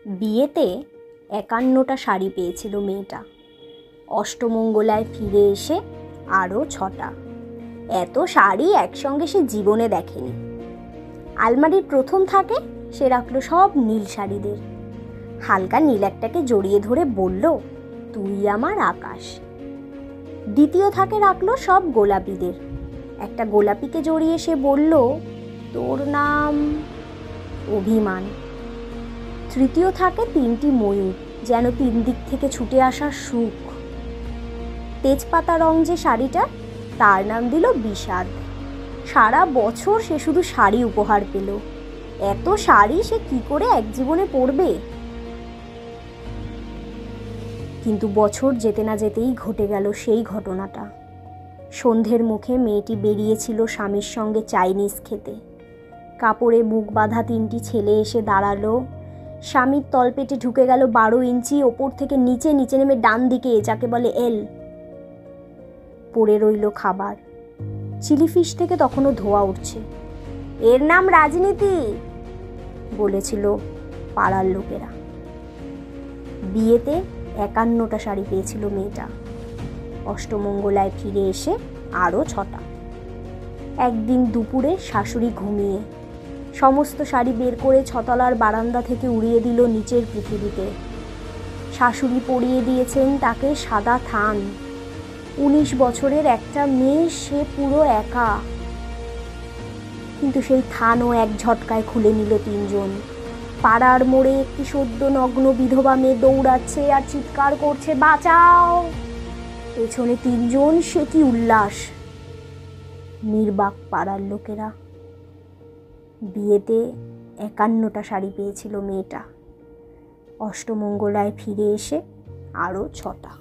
বিয়েতে ৫১টা শাড়ি পেয়েছিল মেয়েটা। অষ্টমঙ্গলায় ফিরে এসে আরও ৬টা। এত শাড়ি একসঙ্গে সে জীবনে দেখেনি। আলমারির প্রথম থাকে সে রাখলো সব নীল শাড়িদের। হালকা নীল একটাকে জড়িয়ে ধরে বলল, তুই আমার আকাশ। দ্বিতীয় থাকে রাখলো সব গোলাপিদের। একটা গোলাপিকে জড়িয়ে সে বলল, তোর নাম অভিমান। তৃতীয় থাকে ৩টি ময়ূর, যেন ৩ দিক থেকে ছুটে আসা সুখ। তেজপাতা রং যে শাড়িটা, তার নাম দিল বিষাদ। সারা বছর সে শুধু শাড়ি উপহার পেল। এত শাড়ি সে কি করে এক জীবনে পরবে? কিন্তু বছর যেতে না যেতেই ঘটে গেল সেই ঘটনাটা। সন্ধ্যের মুখে মেয়েটি বেরিয়েছিল স্বামীর সঙ্গে চাইনিজ খেতে। কাপড়ে মুখ বাঁধা ৩টি ছেলে এসে দাঁড়ালো। স্বামীর তলপেটে ঢুকে গেল ১২ ইঞ্চি, ওপর থেকে নিচে, নিচে নেমে ডান দিকে, যাকে বলে এল। পড়ে রইল খাবার। চিলি ফিশ থেকে তখনও ধোয়া উঠছে। এর নাম রাজনীতি, বলেছিল পাড়ার লোকেরা। বিয়েতে ৫১টা শাড়ি পেয়েছিল মেয়েটা। অষ্টমঙ্গলায় ফিরে এসে আরও ৬টা। একদিন দুপুরে শাশুড়ি ঘুমিয়ে সমস্ত শাড়ি বের করে ৬তলার বারান্দা থেকে উড়িয়ে দিল নিচের পৃথিবীতে। শাশুড়ি পরিয়ে দিয়েছেন তাকে সাদা থান। ১৯ বছরের একটা মেয়ে, সে পুরো একা। কিন্তু সেই থানও এক ঝটকায় খুলে নিল ৩জন। পাড়ার মোড়ে একটি সদ্য নগ্ন বিধবা মেয়ে দৌড়াচ্ছে আর চিৎকার করছে, বাঁচাও। পেছনে ৩জন, সে কি উল্লাস! নির্বাক পাড়ার লোকেরা। বিয়েতে ৫১টা শাড়ি পেয়েছিল মেয়েটা। অষ্টমঙ্গলায় ফিরে এসে আরও ৬টা।